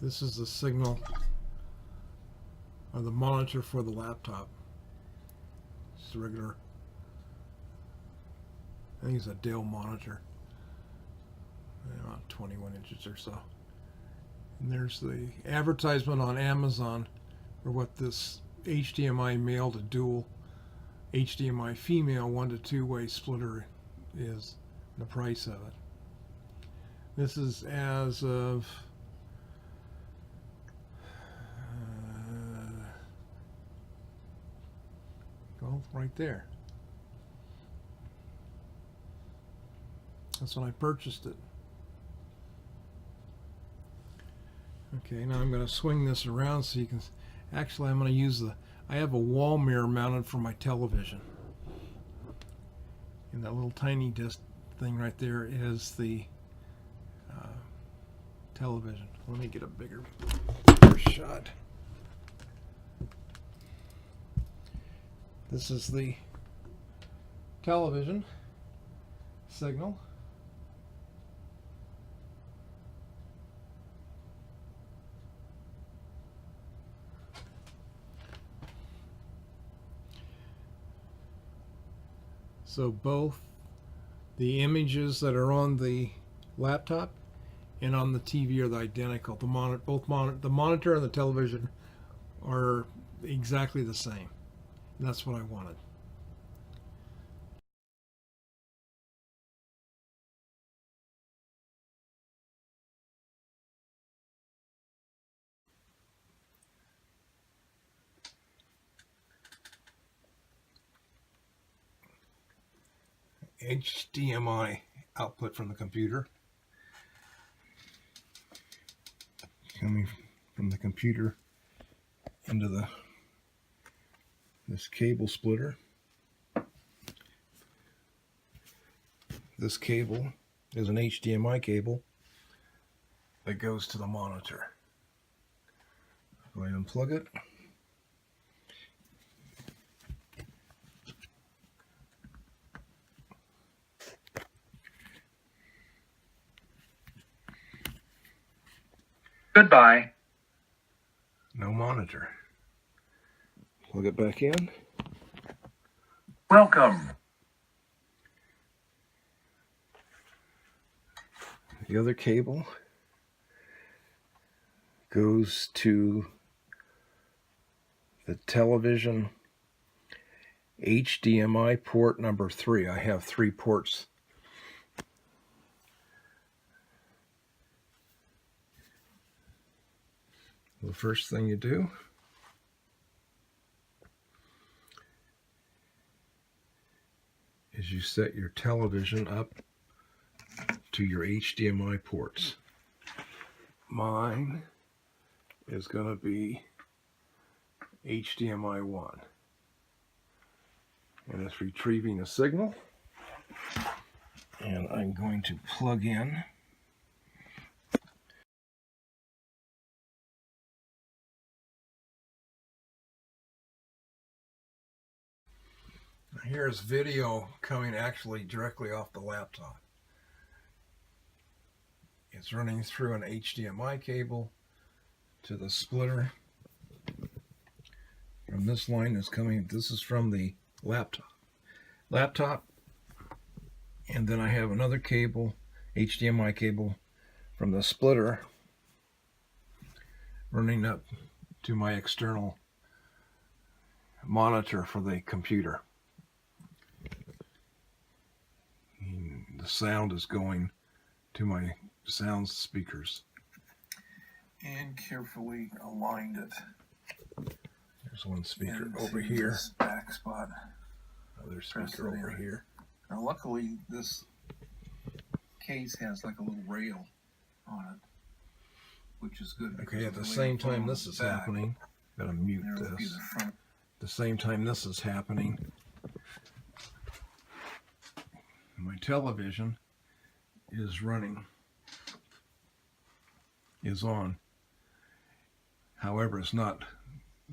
This is the signal or the monitor for the laptop. It's a regular, I think it's a Dell monitor, about 21 inches or so. And there's the advertisement on Amazon for what this HDMI male to dual HDMI female 1 to 2-way splitter is, the price of it. This is as of well, right there. That's when I purchased it. Okay, now I'm going to swing this around so you can, actually I'm going to use I have a wall mirror mounted for my television. And that little tiny disc thing right there is the television. Let me get a bigger shot. This is the television signal. So both the images that are on the laptop and on the TV are identical. The monitor and the television are exactly the same. And that's what I wanted. HDMI output from the computer. Coming from the computer into this cable splitter. This cable is an HDMI cable that goes to the monitor. Go ahead and unplug it. Goodbye. No monitor. Plug it back in. Welcome. The other cable goes to the television HDMI port number 3. I have 3 ports. The first thing you do is you set your television up to your HDMI ports. Mine is going to be HDMI 1. And it's retrieving a signal. And I'm going to plug in here's video coming actually directly off the laptop. It's running through an HDMI cable to the splitter. From this line is coming, this is from the laptop. And then I have another cable, HDMI cable from the splitter running up to my external monitor for the computer. The sound is going to my sound speakers. And carefully aligned it. There's one speaker over here. This back spot. Other speaker over here. Now luckily this case has like a little rail on it, which is good. Okay, at the same time this is happening, I'm gonna mute this. At the same time this is happening, my television is on. However, it's not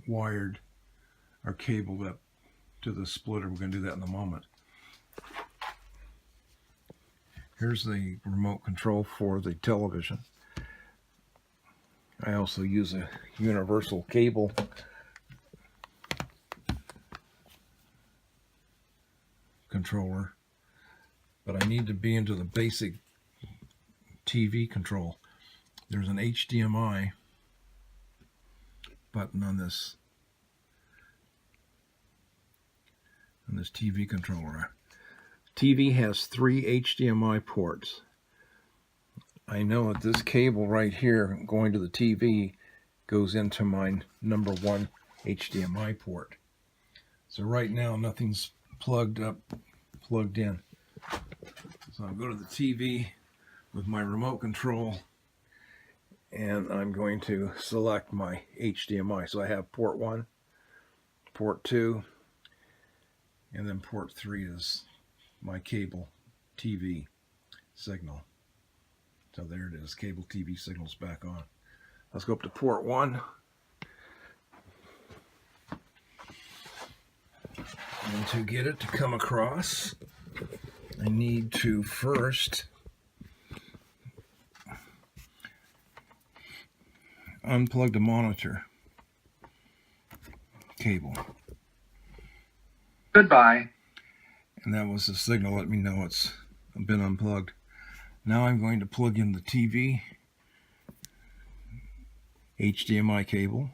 wired or cabled up to the splitter. We're going to do that in a moment. Here's the remote control for the television. I also use a universal cable controller, but I need to be into the basic TV control. There's an HDMI button on this TV controller. TV has 3 HDMI ports. I know that this cable right here going to the TV goes into my number 1 HDMI port. So right now nothing's plugged in. So I'll go to the TV with my remote control and I'm going to select my HDMI. So I have port 1, port 2, and then port 3 is my cable TV signal. So there it is, cable TV signal's back on. Let's go up to port 1. And to get it to come across, I need to first unplug the monitor cable. Goodbye. And that was the signal, let me know it's been unplugged. Now I'm going to plug in the TV HDMI cable.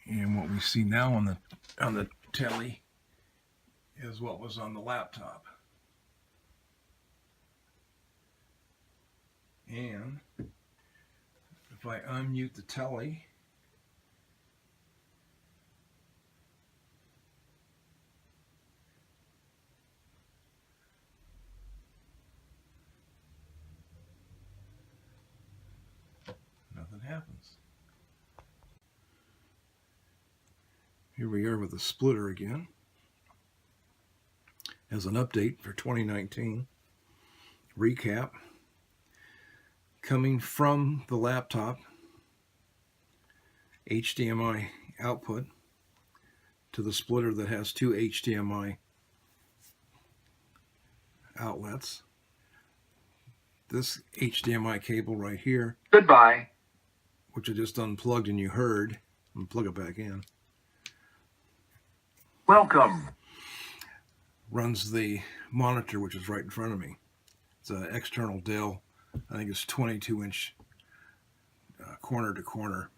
And what we see now on the telly is what was on the laptop. And if I unmute the telly, nothing happens. Here we are with the splitter again as an update for 2019. Recap. Coming from the laptop, HDMI output to the splitter that has 2 HDMI outlets. This HDMI cable right here, Goodbye, which I just unplugged and you heard, and plug it back in. Welcome. Runs the monitor, which is right in front of me. It's an external Dell. I think it's 22-inch corner to corner.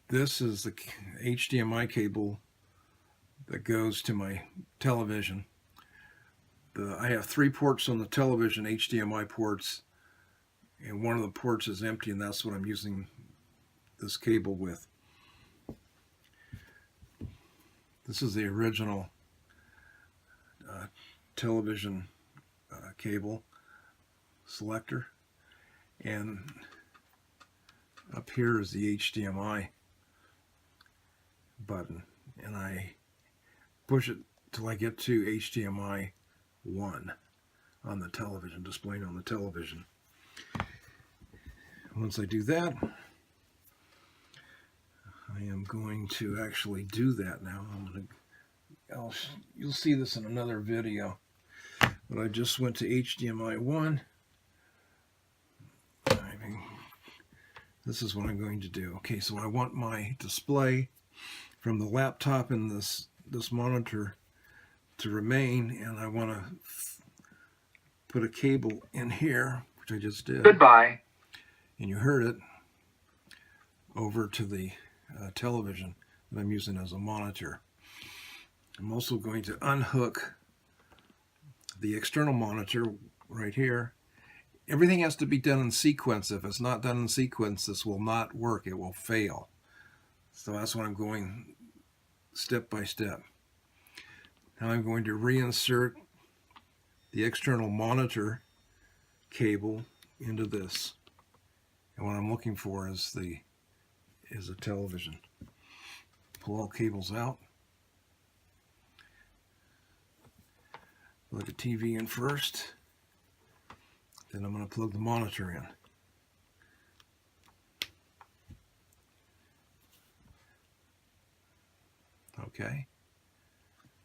This is the HDMI cable that goes to my television. I have 3 ports on the television, HDMI ports, and one of the ports is empty, and that's what I'm using this cable with. This is the original television cable selector, and up here is the HDMI button, and I push it till I get to HDMI 1 on the television, displaying on the television. Once I do that, I am going to actually do that now. You'll see this in another video, but I just went to HDMI 1. This is what I'm going to do. Okay, so I want my display from the laptop and this monitor to remain, and I want to put a cable in here, which I just did. Goodbye. And you heard it, over to the television that I'm using as a monitor. I'm also going to unhook the external monitor right here. Everything has to be done in sequence. If it's not done in sequence, this will not work. It will fail. So that's what I'm going step by step. Now I'm going to reinsert the external monitor cable into this. And what I'm looking for is a television. Pull all cables out. Plug the TV in first. Then I'm going to plug the monitor in. Okay.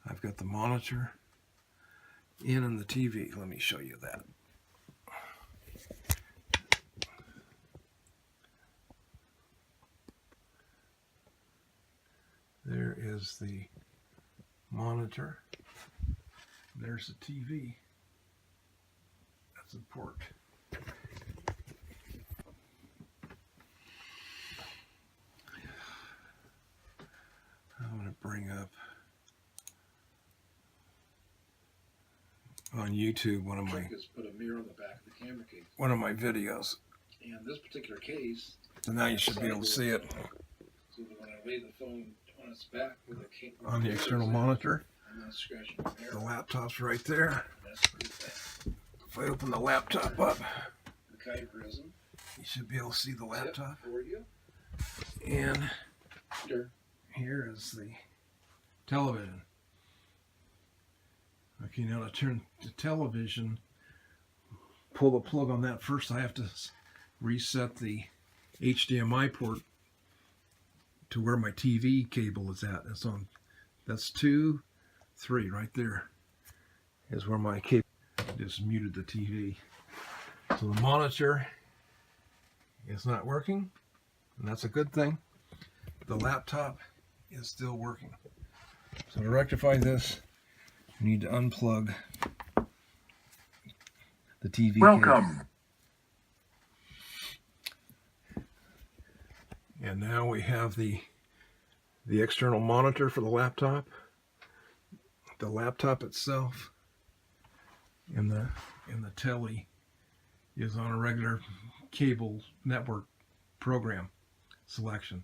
I've got the monitor in and the TV. Let me show you that. There is the monitor. There's the TV. That's the port. I'm going to bring up on YouTube one of my put a mirror on the back of the camera case. One of my videos. And this particular case. So now you should be able to see it. So that when I lay the phone on its back with a cable on the external monitor, I'm not scratching the laptop's right there. That's pretty bad. If I open the laptop up, McIver isn't. You should be able to see the laptop. For you. And Sure. Here is the television. Okay, now to turn the television, pull the plug on that. First I have to reset the HDMI port to where my TV cable is at. It's on, that's 2, 3 right there is where my cable. Just muted the TV. So the monitor is not working, and that's a good thing. The laptop is still working. So to rectify this, you need to unplug the TV Welcome. cable. And now we have the external monitor for the laptop itself, and the telly is on a regular cable network program selection.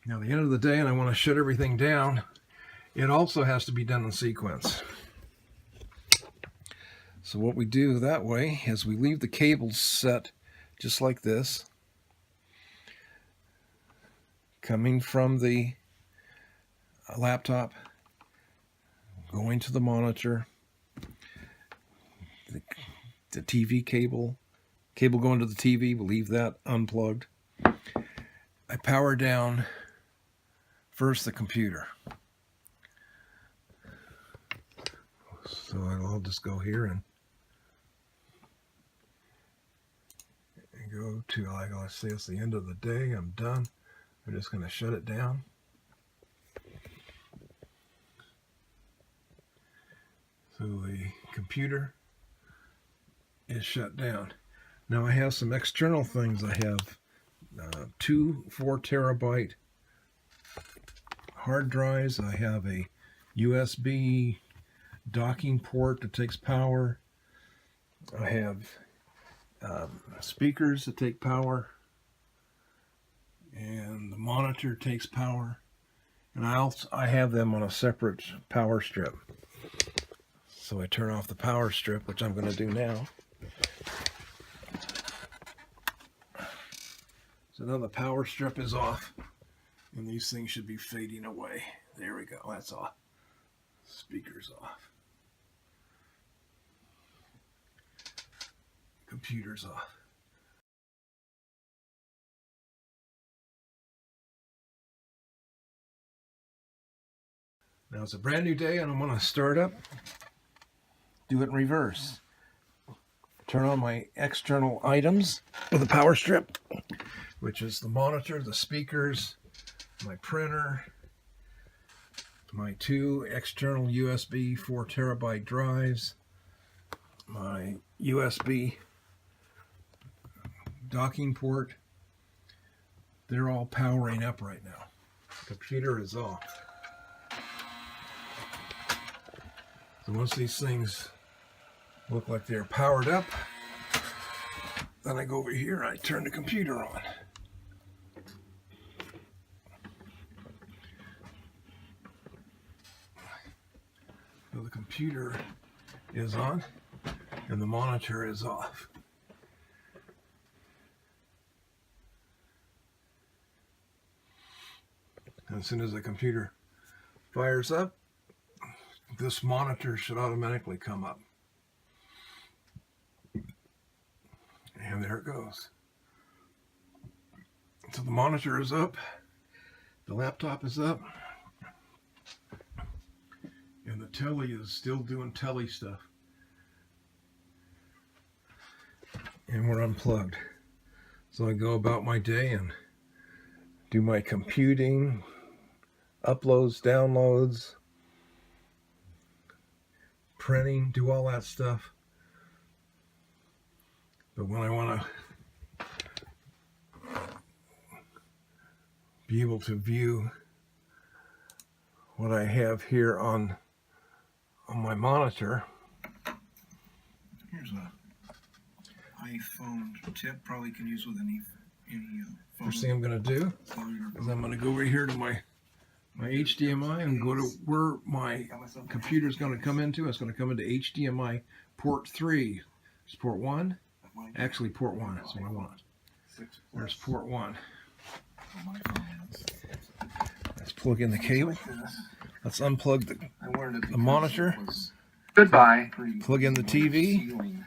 Now, at the end of the day, and I want to shut everything down, it also has to be done in sequence. So what we do that way is we leave the cables set just like this, coming from the laptop, going to the monitor, the TV cable going to the TV, we leave that unplugged. I power down first the computer. So I'll just go here and go to, like, let's say it's the end of the day, I'm done. I'm just going to shut it down. So the computer is shut down. Now I have some external things. I have 2 4-terabyte hard drives. I have a USB docking port that takes power. I have speakers that take power, and the monitor takes power, and I have them on a separate power strip. So I turn off the power strip, which I'm going to do now. So now the power strip is off, and these things should be fading away. There we go, that's off. Speaker's off. Computer's off. Now it's a brand new day, and I'm going to start up, do it in reverse. Turn on my external items with a power strip, which is the monitor, the speakers, my printer, my 2 external USB 4-terabyte drives, my USB docking port. They're all powering up right now. The computer is off. So once these things look like they're powered up, then I go over here and I turn the computer on. So the computer is on and the monitor is off. And as soon as the computer fires up, this monitor should automatically come up. And there it goes. So the monitor is up, the laptop is up, telly is still doing telly stuff. And we're unplugged. So I go about my day and do my computing, uploads, downloads, printing, do all that stuff. But when I want to be able to view what I have here on my monitor. Here's a iPhone tip, probably can use with any phone. First thing I'm going to do is I'm going to go over here to my HDMI and go to where my computer is going to come into. It's going to come into HDMI port 3. It's port 1. Actually, port 1. That's what I want. There's port 1. Let's plug in the cable. Let's unplug the monitor. Goodbye. Plug in the TV.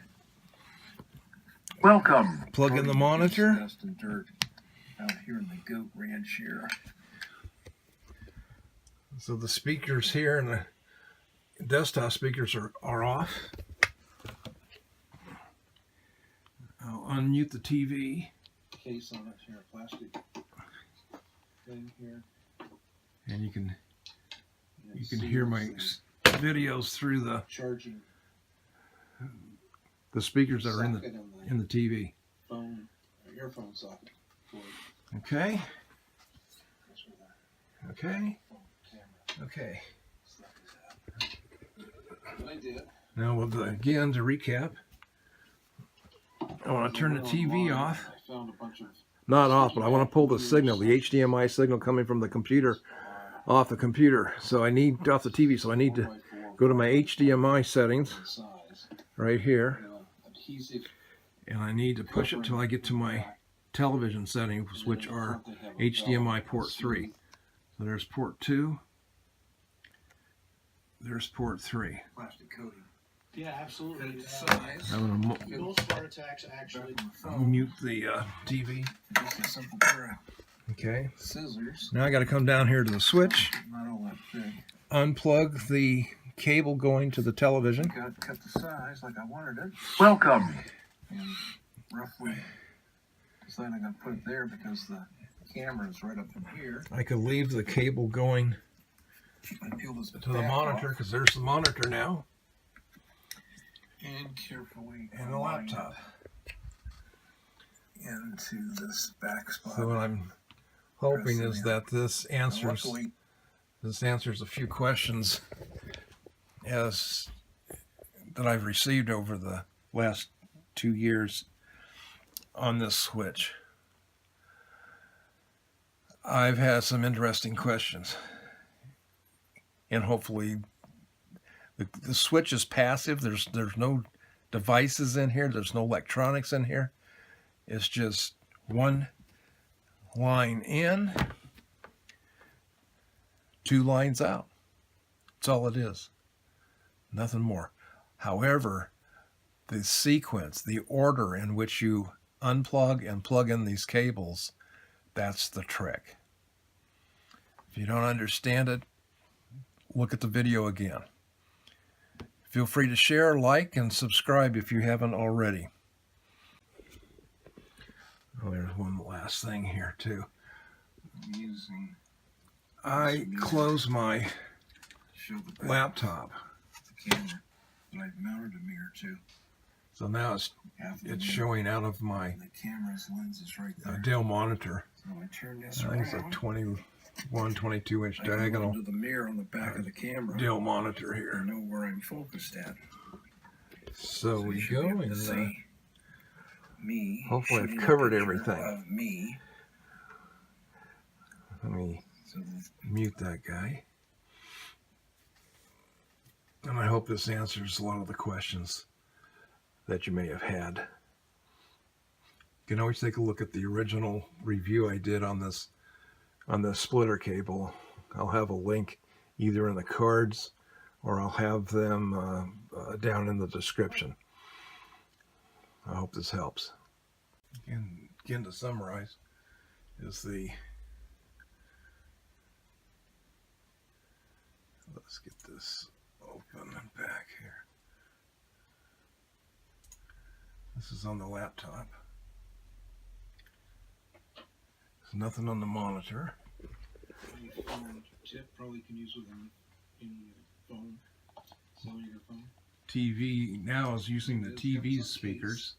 Welcome. Plug in the monitor. Dust and dirt out here in the goat ranch here. So the speakers here and the desktop speakers are off. I'll unmute the TV. Case on it here, plastic thing here. And you can hear my videos through the charging speakers that are in the TV. Phone, earphone socket. Okay. Okay. Okay. I did. Now again to recap, I want to turn the TV off. I found a bunch of Not off, but I want to pull the signal, the HDMI signal coming from the computer, off the computer. So I need off the TV. So I need to go to my HDMI settings right here, and I need to push it till I get to my television settings, which are HDMI port 3. So there's port 2. There's port 3. plastic coating. Yeah, absolutely. I'm going to Most heart attacks actually. mute the TV. Just a simple pair Okay. of scissors. Now I got to come down here to the switch, Not all that big. unplug the cable going to the television. Got cut the size like I wanted it. Welcome. And roughly decided I'm going to put it there because the camera is right up in here. I could leave the cable going I peel this to the back monitor off because there's the monitor now and carefully and the align laptop. into this back spot. So what I'm hoping is that this Now, answers luckily, a few questions that I've received over the last 2 years on this switch. I've had some interesting questions, and hopefully the switch is passive. There's no devices in here. There's no electronics in here. It's just one line in, 2 lines out. That's all it is. Nothing more. However, the sequence, the order in which you unplug and plug in these cables, that's the trick. If you don't understand it, look at the video again. Feel free to share, like, and subscribe if you haven't already. Oh, there's one last thing here too. I close my laptop. The camera, but I've mounted a mirror too. So now it's showing out of my The camera's lens is right there. Dell monitor. So I turn this I think it's a around. 21, 22 inch I can diagonal look into the mirror on the back of the camera. Dell monitor I here. know where I'm focused at. So we you should go be able to and see me. hopefully I've shooting a covered picture everything. Of me. Let me So mute that guy. And I hope this answers a lot of the questions that you may have had. You can always take a look at the original review I did on this splitter cable. I'll have a link either in the cards or I'll have them down in the description. I hope this helps. Again, to summarize, is let's get this open and back here. This is on the laptop. There's nothing on the monitor. Any phone tip probably can use with any phone, cellular phone. TV now is using the TV speakers,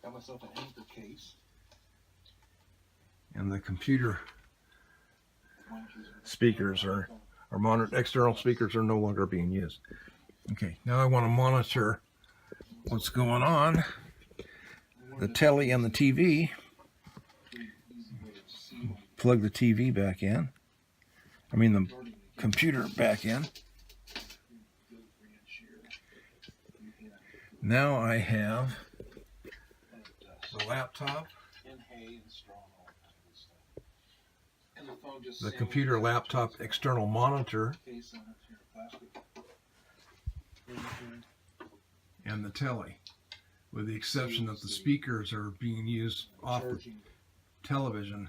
Got myself an anchor case. and the computer speakers external speakers are no longer being used. Okay, now I want to monitor what's going on. The telly and the TV. Plug the TV back in. I mean the computer back in. Now I have the laptop, the computer laptop external monitor, and the telly, with the exception that the speakers are being used off the television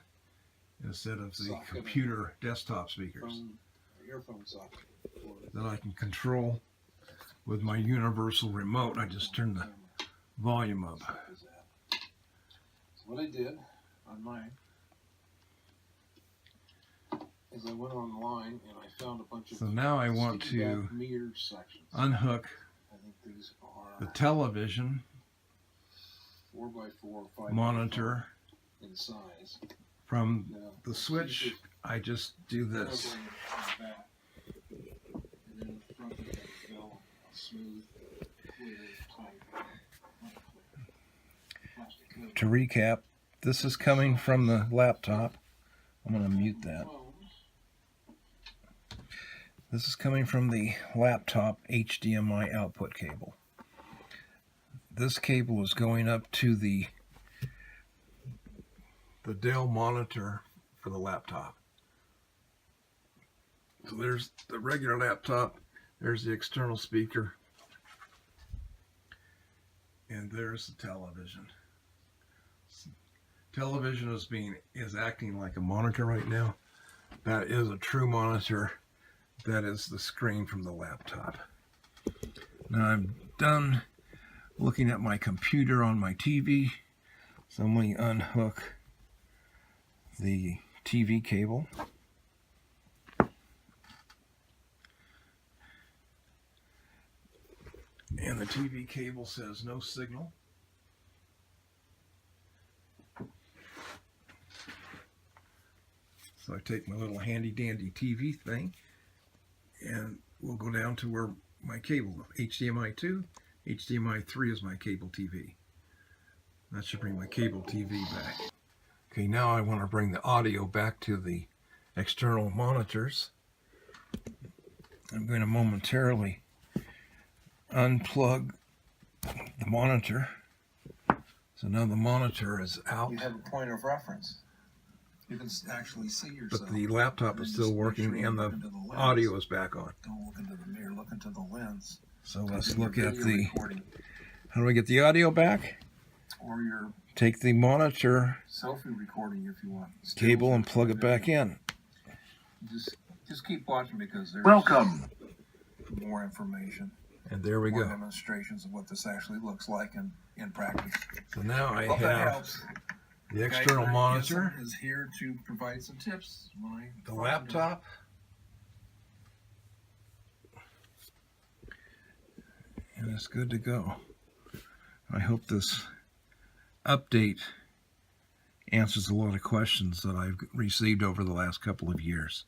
instead of the computer desktop speakers that I can control with my universal remote. I just turn the volume up. So what I did on mine is I went online and I found a bunch of. So now I want to meter sections. unhook I think these are the television 4x4, 5x5 monitor in size. from Now, the switch. I just do this. And then in the front you have a bell, a smooth, clear, tight, plastic cover. To recap, this is coming from the laptop. I'm going to mute that. This is coming from the laptop HDMI output cable. This cable is going up to the Dell monitor for the laptop. So there's the regular laptop, there's the external speaker, and there's the television. Television is acting like a monitor right now. That is a true monitor. That is the screen from the laptop. Now I'm done looking at my computer on my TV, so I'm going to unhook the TV cable. And the TV cable says no signal. So I take my little handy dandy TV thing and we'll go down to where my cable, HDMI 2, HDMI 3 is my cable TV. That should bring my cable TV back. Okay, now I want to bring the audio back to the external monitors. I'm going to momentarily unplug the monitor. So now the monitor is out. You have a point of reference. You can actually see yourself. But the laptop is still working and the audio is back on. Don't look into the mirror, look into the lens. So let's look at Video the, recording, how do we get the audio back? or your Take the monitor selfie recording if you want. cable and plug it back in. Just keep watching because there's Welcome. more information, And there we more go. demonstrations of what this actually looks like in practice. So now I Hope that have helps. the external monitor, is here to provide some tips. the laptop, and it's good to go. I hope this update answers a lot of questions that I've received over the last couple of years.